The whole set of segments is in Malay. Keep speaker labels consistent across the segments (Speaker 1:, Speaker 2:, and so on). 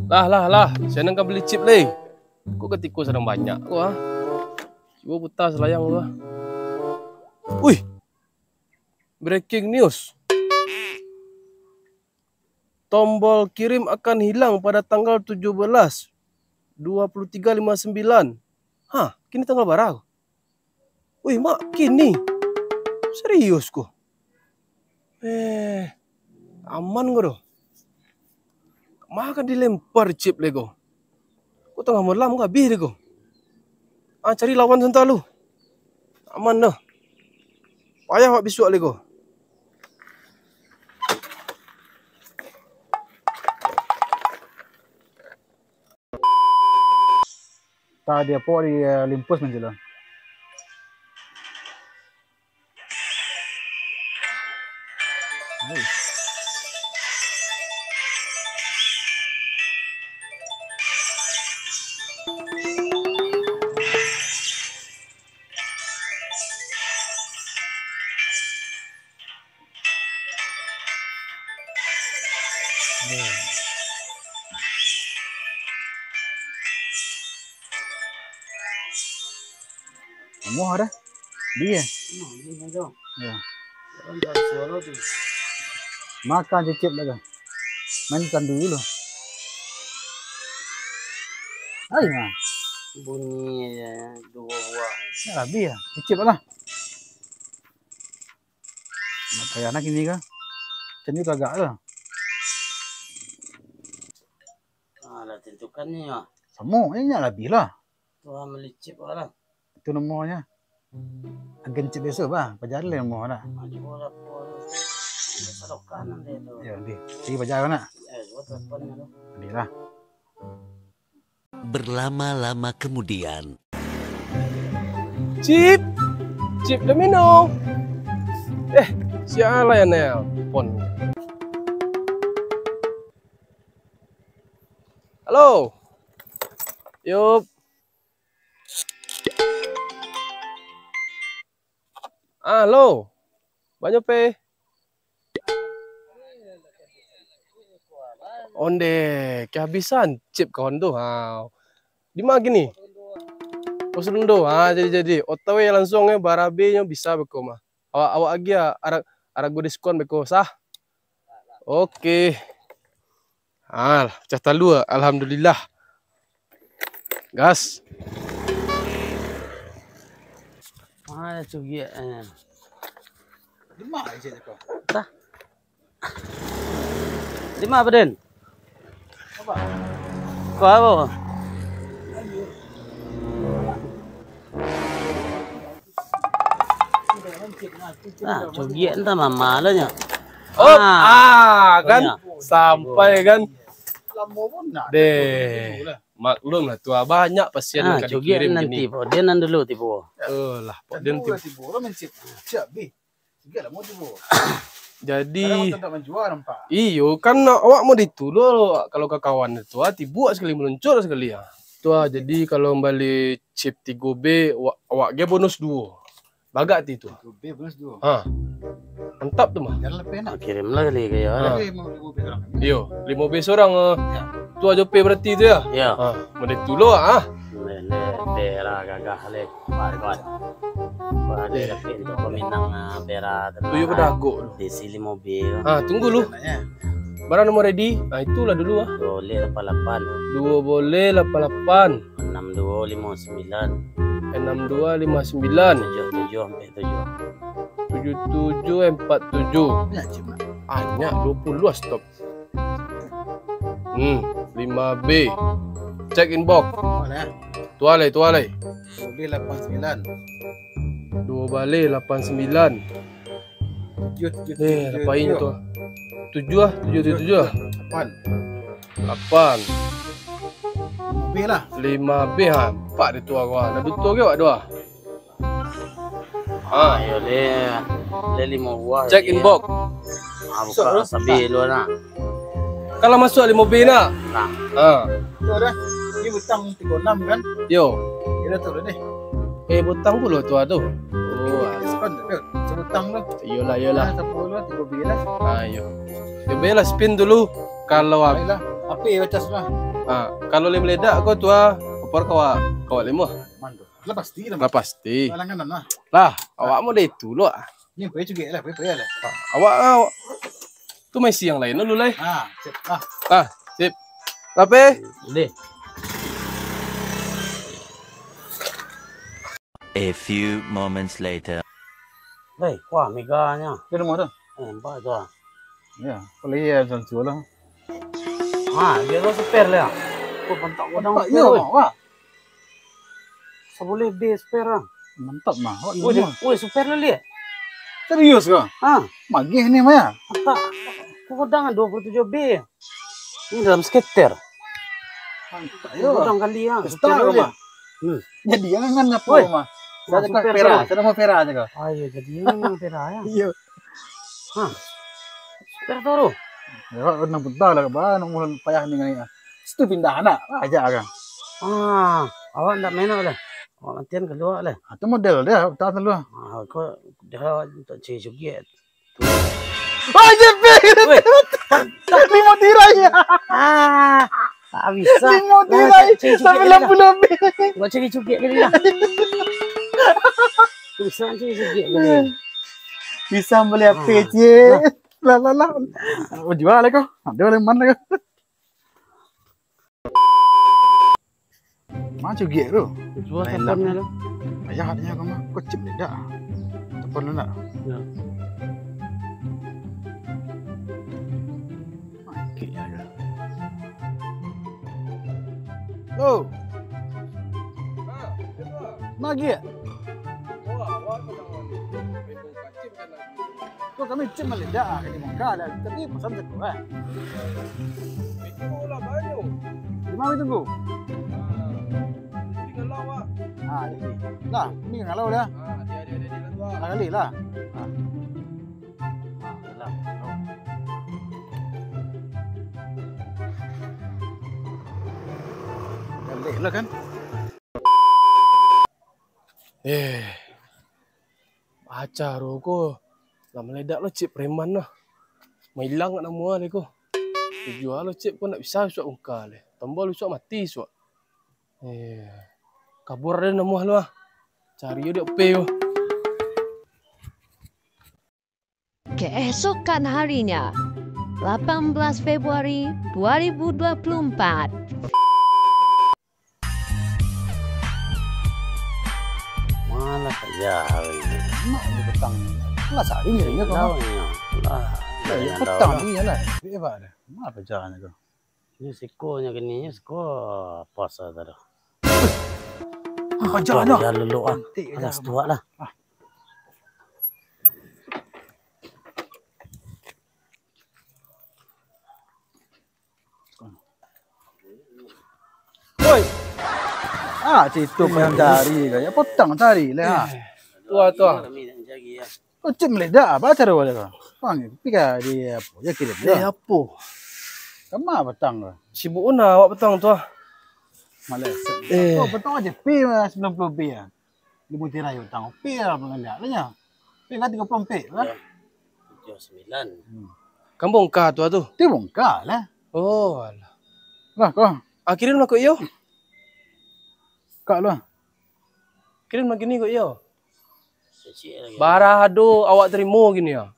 Speaker 1: Lah. Saya nak beli chip leh. Kok ketiku sedang banyak gua. Coba putar selayang gua. Wih. Breaking news. Tombol kirim akan hilang pada tanggal 17 23.59. Hah, kini tanggal berapa? Wih, makin nih. Serius kok. Aman gua doh. Makan dilempar chip lego. Kok tengah malam gak habis lego. Cari lawan sental lu. Aman dah. Payah wak bisuak lego.
Speaker 2: Tadi apa di Limpus menjelang. Mau ada? Dia. Ya. Makan cicip lagi. Mainkan dulu. Ayo.
Speaker 3: Bunyinya 2 buah.
Speaker 2: Ya habis ya. Cicip lah. Kayak anak ini kan. Cendu kagak lah.
Speaker 3: Lah tentukannya ya.
Speaker 2: Semua ini lebih lah.
Speaker 3: Tuh melicip lah.
Speaker 2: Itu namanya. Agen cip besok bang. Pajaran lah mau nak.
Speaker 3: Maju bola pol. Serok kanan deh tu.
Speaker 2: Ya di. Sini pajaran nak.
Speaker 3: Buat teleponnya tu.
Speaker 2: Ini lah.
Speaker 4: Berlama-lama kemudian.
Speaker 1: Chip Domino. Siapa ya nelpon? Halo. Yup. Halo. Banyak pe. Onde, kehabisan chip kawan tu. Di mana gini? Posundo. Jadi. Otawe langsung barabe bisa beko mah. Awak lagi ya arag gue diskon beko sah. Oke. Pecah talu. Alhamdulillah. Gas.
Speaker 3: Cugi.
Speaker 2: Di mana aja kau?
Speaker 3: Dah. Di mana Beden?
Speaker 2: Apa?
Speaker 3: Kau apa? Cugi entah mama lah nya.
Speaker 1: Kan sampai kan.
Speaker 2: Lama pun nak.
Speaker 1: Deh. Maklum lah tua banyak pasien yang
Speaker 3: dikirim nanti
Speaker 1: gini.
Speaker 3: Dia nan dulu tipu.
Speaker 2: Lah, dia tipu. Orang mencip. Siap bi. Tiga lah mau tipu.
Speaker 1: Jadi
Speaker 2: tidak menjual nampak.
Speaker 1: iyo kan awak mau ditulu kalau ke kawan itu buat sekali meluncur sekali ya. Tua jadi kalau kembali chip 3B awak dia bonus 2. Bagat itu.
Speaker 2: 3B bonus 2.
Speaker 1: Mantap tuh mah.
Speaker 2: Jangan lebih nak.
Speaker 3: Kirim lah kali kayak.
Speaker 1: Iyo 5B seorang. Tua jope berarti itu ya.
Speaker 3: Ya.
Speaker 1: Mau ditulu
Speaker 3: Bera gagah lek. Bargot. Ada pintu peminang bera.
Speaker 1: Tuyo pedago.
Speaker 3: Di sini mobil.
Speaker 1: Tunggu lu. Barang nomor ready. Itulah dulu
Speaker 3: Boleh 88.
Speaker 1: 2 boleh 88.
Speaker 3: 6259.
Speaker 1: 6259.
Speaker 3: 7747.
Speaker 1: 7747. Banyak 20 stop. 5B. Check inbox.
Speaker 2: Mana?
Speaker 1: Tualai.
Speaker 2: 2B 89.
Speaker 1: 2 balik 89. Lapain tu. 7 7
Speaker 2: 8.
Speaker 1: 8.
Speaker 2: 5B lah.
Speaker 1: 5B 4 dia tua gua. Ada tu ke dua.
Speaker 3: Ayo le 5 buah.
Speaker 1: Check inbox.
Speaker 3: Buka sabi lu nak.
Speaker 1: Kalau masuk 5B nak.
Speaker 2: Tu dah. Ini butang 36 kan?
Speaker 1: Yo.
Speaker 2: Kita tu deh.
Speaker 1: Butang pula tua tu.
Speaker 2: Diskon tu. Sebut petang lah.
Speaker 1: Iyalah.
Speaker 2: 10 13.
Speaker 1: Ayo. Coba spin dulu. Kalau
Speaker 2: Baiklah. Api baca lah.
Speaker 1: kalau le meledak kau tua, opor kau lemo.
Speaker 2: Mantap. Lah pasti lah.
Speaker 1: Lah pasti.
Speaker 2: Langan lah.
Speaker 1: Lah, awak mau deh itu lo.
Speaker 2: Ni pay juga lah, pay lah.
Speaker 1: Awak tu masih yang lain dulu lah.
Speaker 2: Sip.
Speaker 1: Sip. Tapi
Speaker 3: Deh.
Speaker 4: A few moments later.
Speaker 3: Hei, wah meganya.
Speaker 2: Dia rumah tu.
Speaker 3: Empat tu.
Speaker 2: Ya, kalau iya jangan jual lah.
Speaker 3: Dia tu spare lah. Kau pentak kodang
Speaker 2: Tak
Speaker 3: spare.
Speaker 2: ya,
Speaker 3: Weh.
Speaker 2: wah.
Speaker 3: Seboleh B spare lah.
Speaker 2: Mantap mah.
Speaker 3: Woi, spare lah lihat.
Speaker 2: Serius kau? Magih ni Maya.
Speaker 3: Tak. Kodang 27B. Ini dalam skater.
Speaker 2: Mantap
Speaker 3: Kodang kali ya.
Speaker 2: Star mah. Jadi jangan apa
Speaker 3: Woi.
Speaker 2: mah. Saya
Speaker 3: Super
Speaker 2: cakap pera,
Speaker 3: tu.
Speaker 2: saya mau pera aja kau.
Speaker 3: Ayo, jadi memang pera ya.
Speaker 2: Iya.
Speaker 3: Spare tu.
Speaker 2: Ya, kau nak betah lah kau, nak mulai payah ni kan. Situ pindah anak aja kan.
Speaker 3: Awak tak main apa dah? Awak latihan keluar lah.
Speaker 2: Itu model dia, tahu dulu.
Speaker 3: Kau dah tak cari juga.
Speaker 2: Jepi.
Speaker 3: Weh,
Speaker 2: Lima tirai ya.
Speaker 3: tak bisa.
Speaker 2: Lima tirai. Sampai lampu lebih.
Speaker 3: Kau cari juga kali lah. Bisa cari juga kali.
Speaker 2: Bisa beli PC. Lah. Oh, jual lah kau. Ada orang mana kau? Macam gak tu.
Speaker 3: Jual telefonnya lu.
Speaker 2: Ayah adanya kau mah. Kau chip dah. Telepon lu nak.
Speaker 3: Ya.
Speaker 2: Okey ya. Oh. Magi. Kau kami chip meledak ke di muka lah. Tapi pesan tu kan.
Speaker 1: itu lah banyak.
Speaker 2: Di mana tunggu?
Speaker 1: Tinggal awak.
Speaker 2: Ini. Lah, ni kalau dah.
Speaker 1: Dia lah tua.
Speaker 2: Kali lah. Balik lah kan.
Speaker 1: Baca roko. Lah meledak lo chip preman lah. Mailang nak nama le ko. Jual lo chip ko nak bisa suat muka le. Tombol suat mati suat. Kabur ada nama lo ah. Cari dia pe yo.
Speaker 5: Keesokan harinya, 18 Februari 2024.
Speaker 3: Mana saja hari ini.
Speaker 2: Mak di petang. Lah sehari ni kau. Petang ni lah. Dia apa dah? Apa jalan kau?
Speaker 3: Ini sikonya kini, siko puasa dah.
Speaker 2: Apa jalan?
Speaker 3: Dia leluk ah. Alas tua lah.
Speaker 2: Oi. Situ yang cari kau. Ya petang cari lah.
Speaker 1: Tua.
Speaker 3: Kami nak jaga ya.
Speaker 2: Kau cip meledak apa cara boleh kau? Panggil, pika dia apa? Ya kirim dia.
Speaker 1: Apa?
Speaker 2: Kamu petang kau?
Speaker 1: Sibuk una awak petang tu ah.
Speaker 2: Malaysia. Kau petang aja pi 90 pi ya. Di Mutiara petang pi lah meledak lah nya. Pi kan 30 pi lah.
Speaker 3: 79.
Speaker 1: Kampung kah tu tu?
Speaker 2: Dia bongkar lah.
Speaker 1: Oh alah.
Speaker 2: Lah kau.
Speaker 1: Kirim lah kau yo.
Speaker 2: Kak lah.
Speaker 1: Kirim lagi ni kau yo.
Speaker 3: Secik lagi.
Speaker 1: Barahado awak terima gini ya.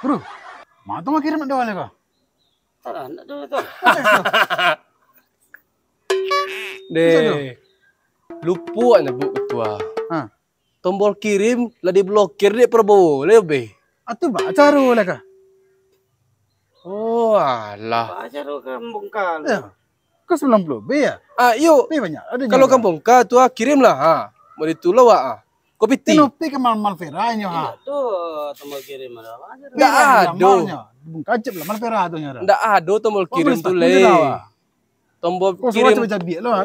Speaker 2: Bro. Mak tu mah kirim ada wala kau.
Speaker 3: Tak lah, nak dulu tu.
Speaker 1: Deh. Lupa nak buat ketua. Tombol kirim lah diblokir dia Prabowo lebih.
Speaker 2: Atu ba cara wala kau.
Speaker 1: Oh alah.
Speaker 3: Baca tu kampung kal.
Speaker 2: Ya. Kau 90 pi ya.
Speaker 1: Yuk.
Speaker 2: Pi banyak. Ada
Speaker 1: Kalau kampung kah tu kirim lah. Mau ditulau Kopi ti.
Speaker 2: Tino pi ke mal feranya ha.
Speaker 3: Tu tombol kirim ada. Baca tu.
Speaker 1: Ndak ada.
Speaker 2: Kacip lah mal ferah tu nya.
Speaker 1: Ndak ada tombol kirim tu le. Tombol
Speaker 2: Kau
Speaker 1: kirim.
Speaker 2: semua macam biak lah.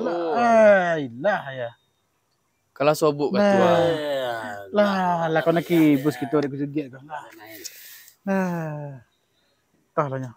Speaker 2: Ilah ya.
Speaker 1: Kalau sobuk ketua.
Speaker 2: Lah kau nak bus kita ada kejugiat kau. Tah lah nya.